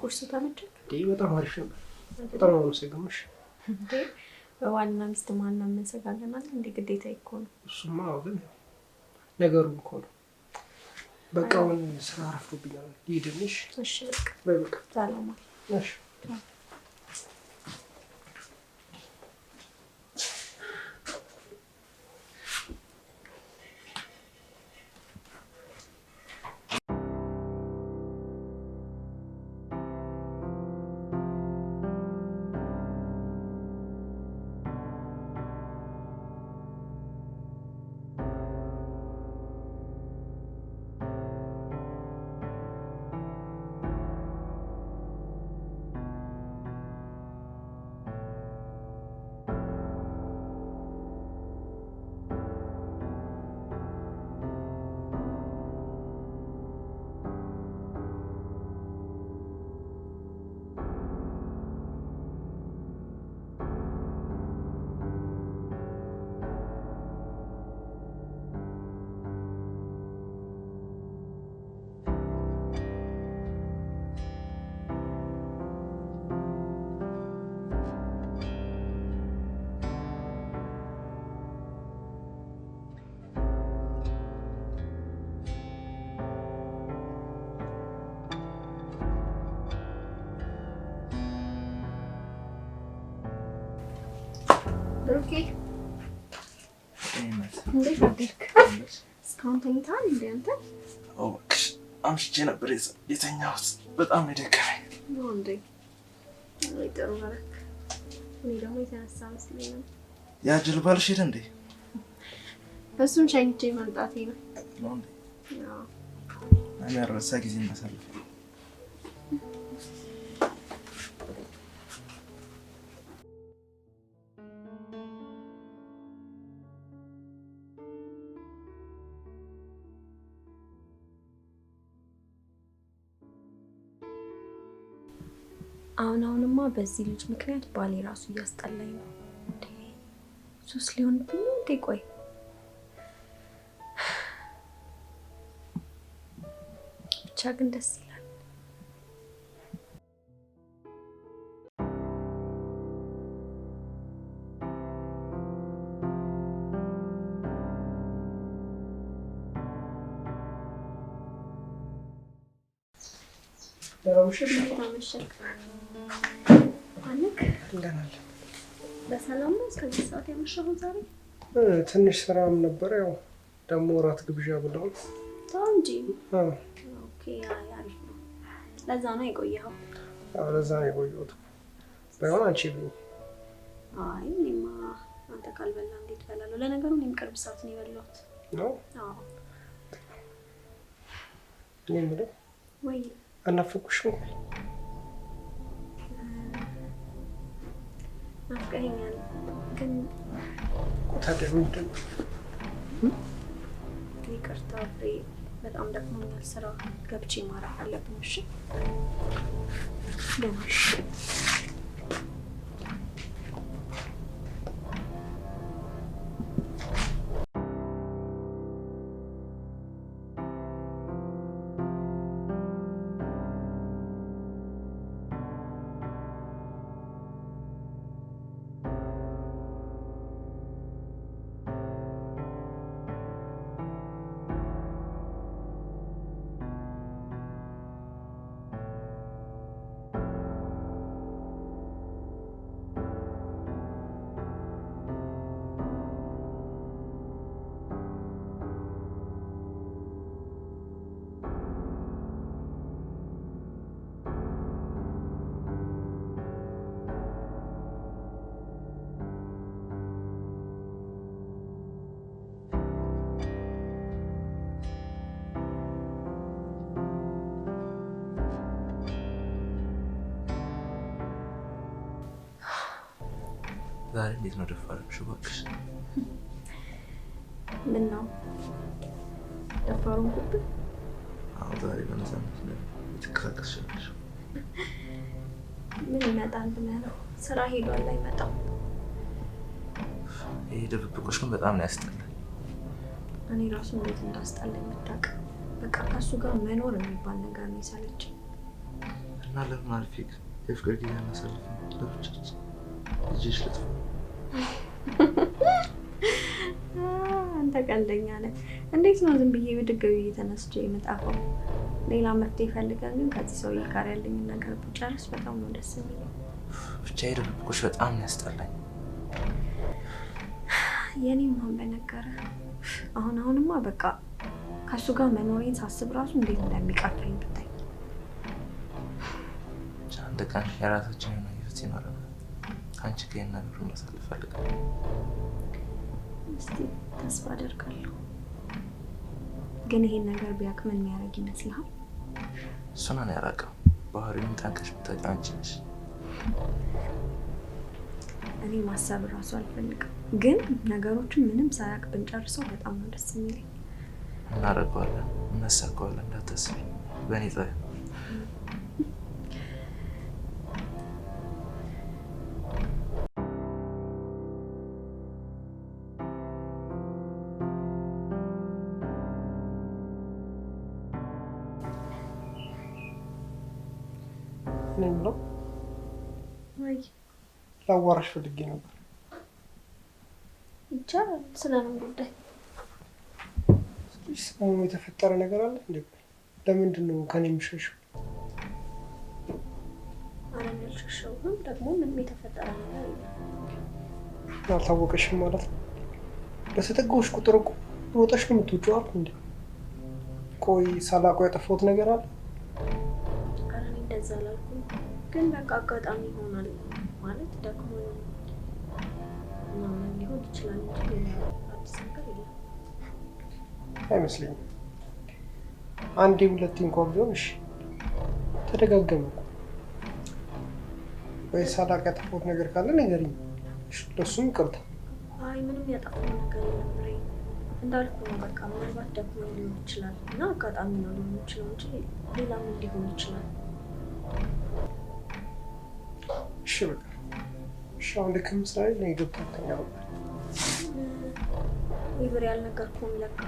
ቁርስ ተመቸኝ? በጣም አሪፍ ነበር። በጣም ነው የምሰግምሽ። ዋና ሚስት ማና መሰጋገናል እንዴ? ግዴታ እኮ ነው። እሱማ ግን ነገሩ እኮ ነው። በቃ አሁን ስራ አረፍኩብኛል። ይሄድልሽ። እሺ በቃ በቃ ሰላም። እሺ ብሩኬ እንዴት አደርክ? እስካሁን ተኝተሃል እንዴ አንተ? እባክሽ አምሽቼ ነበር የተኛሁት። በጣም የደከመኝ ነው እንዴ? ወይ ጥሩ አደረክ። እኔ ደግሞ የተነሳ መስሎኝ ነው። ያ ጀልባልሽ ሄደ እንዴ? እሱን ሸኝቼ መምጣቴ ነው። ነው እንዴ? አዎ። እኔ ያረሳ ጊዜ ማሳለፍ አሁንማ በዚህ ልጅ ምክንያት ባሌ ራሱ እያስጠላኝ ነው። ሱስ ሊሆንብኝ ነው እንዴ? ቆይ ብቻ ግን ደስ ይላል። በሰላም ነው እስከዚህ ሰዓት ያመሸሁት ዛሬ? ትንሽ ስራም ነበር። ያው ደግሞ እራት ግብዣ ብለው ተው እንጂ። ኦኬ አሪፍ ነው። ለዛ ነው የቆየኸው? አዎ ለዛ ነው የቆየሁት። ባይሆን አንቺ ብኝ። አይ እኔማ አንተ ካልበላ እንዴት እበላለሁ? ለነገሩ እኔም ቅርብ ሰዓት ነው የበላሁት። ነው? አዎ። እኔ የምለው ወይ አናፈቁሽም? ናፍቀኸኛል ግን ታዲያ ምንድን ነው? ይቅርታ ፍሬ፣ በጣም ደክሞኛል። ስራ ገብቼ ማረፍ አለብኝ። እሺ ደህና ዛሬ እንዴት ነው ደፋርሽ? እባክሽ ምን ነው ደፋሩን ኩብ? አዎ ዛሬ በነፃነት ነው የተከራከርሽ። ምን ይመጣል ብለህ ነው? ስራ ሄዷል አይመጣም። ይሄ ድብብቆሽ ግን በጣም ነው ያስጠላል። እኔ ራሱ እንዴት እንዳስጠላኝ የምታውቅ። በቃ ከሱ ጋር መኖር የሚባል ነገር ነው የሰለቸኝ። እና ለምን አልፊክ የፍቅር ጊዜ እናሳልፍ ለብቻችን ልጅሽ ልጥፋ። አንተ ቀልደኛ ነህ። እንዴት ነው ዝም ብዬ ብድግ ብዬ ተነስቼ የምጠፋው? ሌላ መፍትሄ ፈልገን ግን ከዚህ ሰውዬ ጋር ያለኝን ነገር ብጨርስ በጣም ነው ደስ የሚለኝ። ብቻ የድብብቆሽ በጣም ያስጠላኝ። የኔም አሁን በነገረ አሁንማ በቃ ከሱ ጋር መኖሬን ሳስብ ራሱ እንዴት እንደሚቀፈኝ ብታይ። አንድ ቀን የራሳችን የሆነ ህይወት ይኖረናል። ከአንቺ ጋር ይህን ነገር ማሳለፍ እፈልጋለሁ። እስቲ ተስፋ አደርጋለሁ። ግን ይሄን ነገር ቢያውቅ ምን የሚያደርግ ይመስልሃል? እሱን እኔ አላውቅም። ባህሪውን ጠንቀሽ ብታውቂው አንቺ ነሽ። እኔ ማሰብ እራሱ አልፈልግም። ግን ነገሮችን ምንም ሳያውቅ ብንጨርሰው በጣም ነው ደስ የሚለኝ። እናደርገዋለን፣ እናሳካዋለን። እንዳታስቢ በእኔ ጸ እኔ የምለው ወይ ላዋራሽ ፈልጌ ነበር። ይቻላል። ስለምን ጉዳይ? ሰሞኑን የተፈጠረ ነገር አለ እንዴ? ለምንድን ነው ከኔ የሚሸሸው? አለም ያልሸሸውም ደግሞ ምንም የተፈጠረ ነገር የለም። አልታወቀሽም ማለት ነው? በተጠጋሁሽ ቁጥር እኮ ሮጠሽ ነው የምትወጪው አይደል እንዴ? ቆይ ሳላውቀው ያጠፋሁት ነገር አለ? ኧረ እኔ እንደዛ አላልኩም። ግን በቃ አጋጣሚ ይሆናል ማለት ደግሞ ምናምን ሊሆን ይችላል እንጂ አዲስ ነገር የለም። አይመስለኝም። አንዴ ሁለቴ እንኳን ቢሆን እሺ፣ ተደጋገመ እኮ። ወይ ሳላቅ ያጠፋሁት ነገር ካለ ንገሪኝ፣ ለእሱም ይቅርታ። አይ ምንም ያጠፋው ነገር የለም ብሬ፣ እንዳልኩ ነው። በቃ ምናልባት ደግሞ ሊሆን ይችላል እና አጋጣሚ ነው ሊሆን ይችላል እንጂ ሌላ ምን ሊሆን ይችላል? እሺ በቃ እሺ። አሁን ልክ ምሳሌ ነው የገብተኛ ነበር ይብሬ ያልነገርኩም ለካ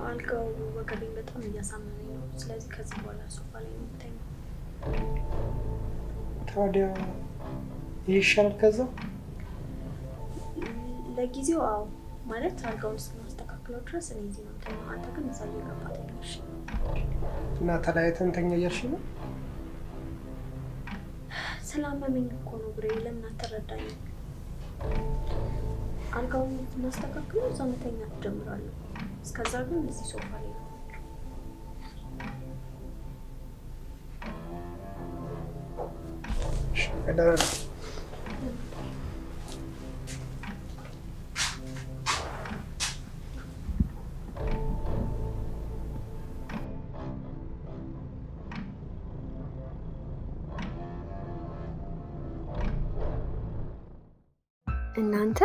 አልጋው ወገቤን በጣም እያሳመመኝ ነው። ስለዚህ ከዚህ በኋላ ሶፋ ላይ ነው የምተኛው። ታዲያ ይህ ይሻላል ከዛ? ለጊዜው አዎ፣ ማለት አልጋውን ስናስተካክለው ድረስ እኔ እዚህ ነው የምተኛው። አንተ ግን እዛ እየገባ ተኛሽ እና ተለያይተን ተኛ እያልሽ ነው? ስላመመኝ እኮ ነው ብሬ። ለምን አትረዳኝም? አልጋውን ስናስተካክለው እዛ መተኛት ጀምራለሁ። እስከዛ ግን እዚህ ሶፋ ላይ ነው። እሺ ደህና ነኝ። እናንተ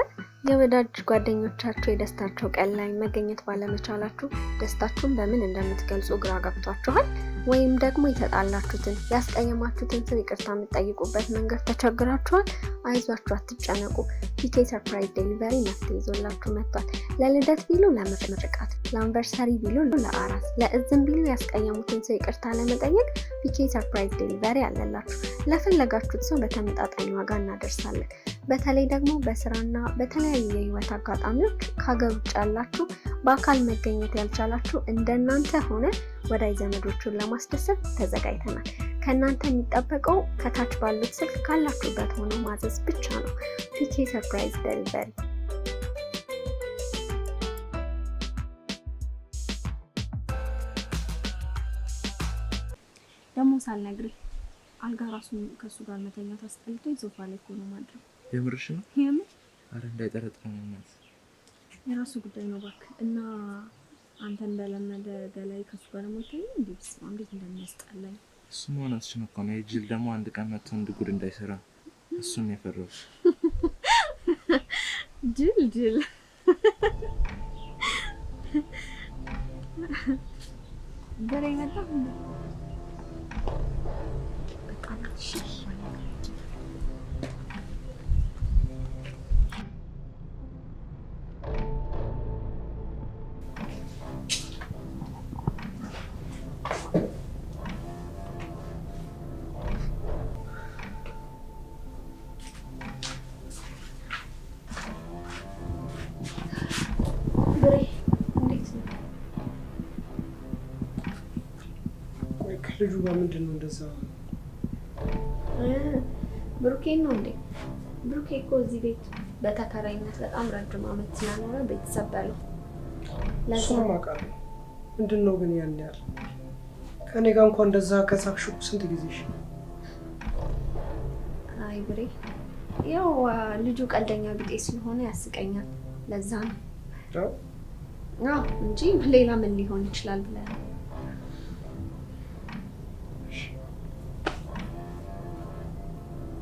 የወዳጅ ጓደኞቻችሁ የደስታቸው ቀን ላይ መገኘት ባለመቻላችሁ ደስታችሁን በምን እንደምትገልጹ ግራ ገብቷችኋል? ወይም ደግሞ የተጣላችሁትን ያስቀየማችሁትን ሰው ይቅርታ የምትጠይቁበት መንገድ ተቸግራችኋል? አይዟችሁ፣ አትጨነቁ። ፒኬ ሰርፕራይዝ ዴሊቨሪ መፍትሄ ይዞላችሁ መጥቷል። ለልደት ቢሉ ለምርቃት፣ ለአንቨርሰሪ ቢሉ ለአራስ፣ ለእዝም ቢሉ ያስቀየሙትን ሰው ይቅርታ ለመጠየቅ ፒኬ ሰርፕራይዝ ዴሊቨሪ አለላችሁ። ለፈለጋችሁት ሰው በተመጣጣኝ ዋጋ እናደርሳለን። በተለይ ደግሞ በስራና በተለያዩ የህይወት አጋጣሚዎች ከሀገር ውጭ ያላችሁ በአካል መገኘት ያልቻላችሁ እንደናንተ ሆነ ወዳጅ ዘመዶቹን ለማስደሰት ተዘጋጅተናል። ከእናንተ የሚጠበቀው ከታች ባሉት ስልክ ካላችሁበት ሆኖ ማዘዝ ብቻ ነው። ፒኬ ሰርፕራይዝ ዴሊቨሪ። ደግሞ ሳልነግርህ አልጋ ራሱ ከሱ ጋር መተኛት አስጠልቶኝ ሶፋ ላይ እኮ ነው ማድረው። የምርሽ ነው? የምር? አረ እንዳይጠረጥረኝ እናት። የራሱ ጉዳይ ነው እባክህ። እና አንተ እንደለመደ ገላይ ከሱ ጋር ነው የምትተኛው? እንዴት እንደሚያስጠላኝ። እሱ መሆናችን እኮ ነው። የጅል ደግሞ አንድ ቀን መጥቶ እንድጉድ እንዳይሰራ እሱን የፈራው። ጅል በሬ መጣ በቃ ልጁ ጋር ምንድን ነው እንደዛ? ብሩኬን ነው እንዴ? ብሩኬ እኮ እዚህ ቤት በተከራይነት በጣም ረጅም ዓመት ስለኖረ ቤተሰብ በለው። እሱንም አውቃለሁ። ምንድን ነው ግን ያን ያህል ከኔ ጋር እንኳን እንደዛ ከሳቅሽ ስንት ጊዜሽ? አይ ብሬ፣ ያው ልጁ ቀልደኛ ቢጤ ስለሆነ ያስቀኛል። ለዛ ነው እንጂ ሌላ ምን ሊሆን ይችላል ብለህ ነው።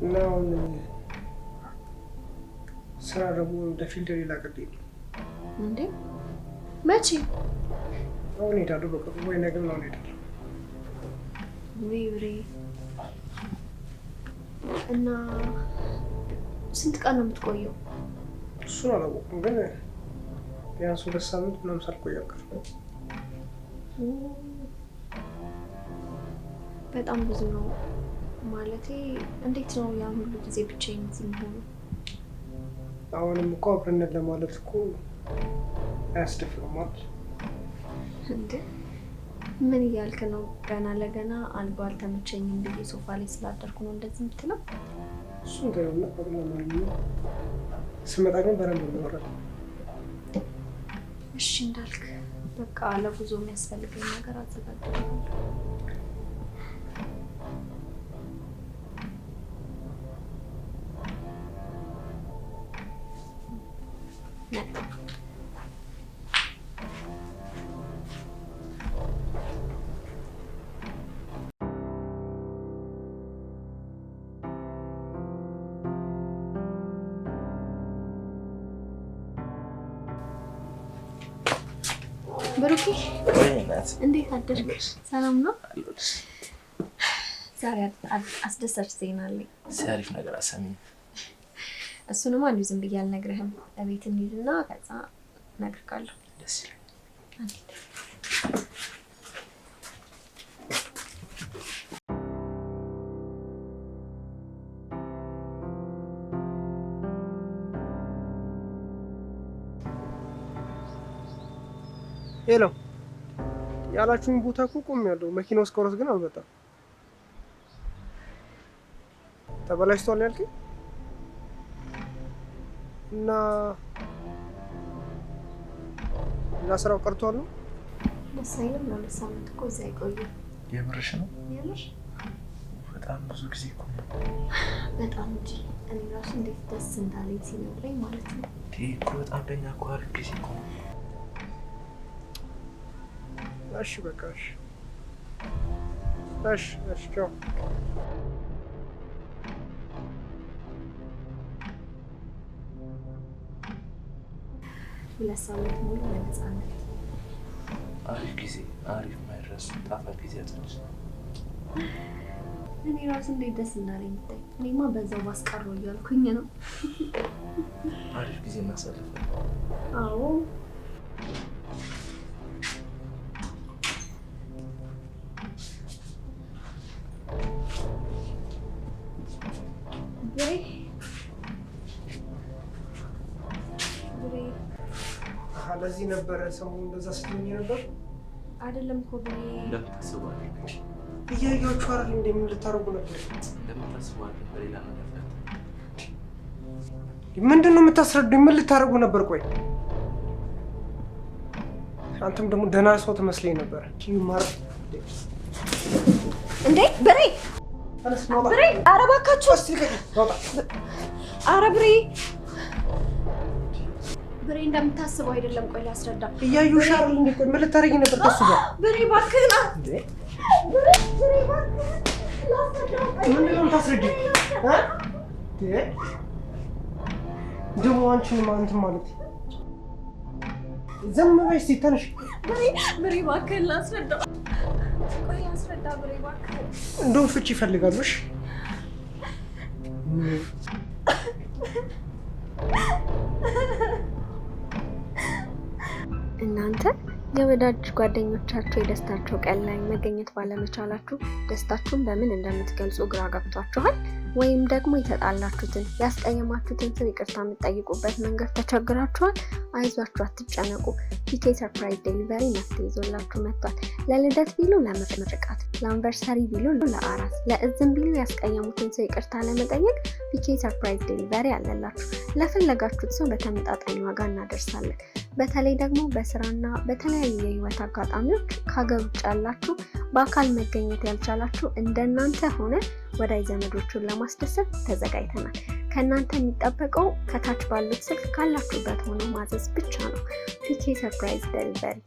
እና አሁን ስራ ደግሞ እንደ ፊልድ ሌላ ቅድ እንዴ? መቼ? አሁን ሄዳለሁ። በቅርቡ ወይ ነገ ምናምን ሄዳለሁ። ወይ ብሬ፣ እና ስንት ቀን ነው የምትቆየው? እሱን አላወቅኩም፣ ግን ቢያንስ 2 ሳምንት ምናምን ሳልቆይ አልቀርም። በጣም ብዙ ነው ማለቴ። እንዴት ነው ያን ሁሉ ጊዜ ብቻዬን እዚህ የምሆነው? አሁንም እኮ አብረን ለማለት እኮ አያስደፍርም አይደል? እንዴ ምን እያልክ ነው? ገና ለገና አልጋ አልተመቸኝም ብዬ ሶፋ ላይ ስላደርኩ ነው እንደዚህ የምትለው? እሱን ተይውና ለማንኛውም ስመጣ ግን በደንብ እናወራለን። እሺ እንዳልክ። በቃ ለጉዞ የሚያስፈልገኝ ነገር አዘጋጅቻለሁ። ብሩኬ እንዴት አደርክ? ሰላም ነው? ዛሬ አስደሳች ዜና አለኝ። አሪፍ ነገር አሰሚኝ። እሱንማ እንዲሁ ዝም ብዬ አልነግርህም። እቤት እንሂድና ከዛ እነግርሃለሁ። ደስ ይላል። ሄሎ፣ ያላችሁኝ ቦታ እኮ ቆሜያለሁ። መኪናው እስከወረስ ግን አልመጣም። ተበላሽቷል ያልከኝ እና ስራው ቀርቷል ነው? ደስ አይልም። ለሁለት ሳምንት እኮ እዚያ አይቆይም። የምርሽ ነው? የምር በጣም ብዙ ጊዜ እኮ ነው። በጣም እንጂ እኔ ራሱ እንዴት ደስ እንዳለኝ ሲነግረኝ ማለት ነው። እኮ በጣም ለኛ እኮ አሪፍ ጊዜ እኮ ነው። እሺ በቃ እሺ ቻው። ሁለት ሳምንት ሙሉ በነፃነት አሪፍ ጊዜ፣ አሪፍ ማይረሱ ጣፋጭ ጊዜያቶች። እኔ ራሱ እንዴት ደስ እንዳለኝ ብታይ። እኔማ በዛው ባስቀረው እያልኩኝ ነው። አሪፍ ጊዜ እናሳልፋለን። አዎ ለዚህ ነበረ ሰሞኑን እንደዛ ስትሆኝ ነበር አይደለም እኮ ብሬ። እንደምታስበው አይደለም። እያያችሁ አይደል እንደምን ልታረጉ ነበር? እንደምታስበው አይደለም። በሌላ ነገር ምንድን ነው የምታስረዱኝ? ምን ልታረጉ ነበር? ቆይ አንተም ደግሞ ደህና ሰው ትመስለኝ ነበር። ይማር እንዴ ብሬ፣ ብሬ! ኧረ እባካችሁ! ኧረ ብሬ ብሬ እንደምታስበው አይደለም። ቆይ ላስረዳ። እያዩሽ አይደል እንዴ? ቆይ ምን ልታረጊ ነበር ከሱ ጋር? ብሬ እባክህ ና። ብሬ እባክህ ላስረዳ። ምንድን ነው የምታስረጂኝ? ደግሞ አንቺን እንትን ማለት ዝም በይ እስኪ ተነሽ። ብሬ እባክህ ላስረዳ። ቆይ ላስረዳ ብሬ እባክህ። እንደውም ፍቺ ይፈልጋሉሽ። እናንተ የወዳጅ ጓደኞቻችሁ የደስታቸው ቀን ላይ መገኘት ባለመቻላችሁ ደስታችሁን በምን እንደምትገልጹ ግራ ገብቷችኋል? ወይም ደግሞ የተጣላችሁትን ያስቀየማችሁትን ሰው ይቅርታ የምትጠይቁበት መንገድ ተቸግራችኋል? አይዟችሁ አትጨነቁ። ፒኬ ሰርፕራይዝ ዴሊቨሪ መፍትሄ ይዞላችሁ መጥቷል። ለልደት ቢሉ ለምርቃት፣ ለአንቨርሰሪ ቢሉ ለአራስ፣ ለእዝም ቢሉ ያስቀየሙትን ሰው ይቅርታ ለመጠየቅ ፒኬ ሰርፕራይዝ ዴሊቨሪ አለላችሁ። ለፈለጋችሁት ሰው በተመጣጣኝ ዋጋ እናደርሳለን። በተለይ ደግሞ በስራና በተለያዩ የህይወት አጋጣሚዎች ከሀገር ውጭ ያላችሁ በአካል መገኘት ያልቻላችሁ እንደናንተ ሆነ ወዳጅ ዘመዶቹን ለማስደሰት ተዘጋጅተናል። ከእናንተ የሚጠበቀው ከታች ባሉት ስልክ ካላችሁበት ሆኖ ማዘዝ ብቻ ነው። ፒኬ ሰርፕራይዝ ዴሊቨሪ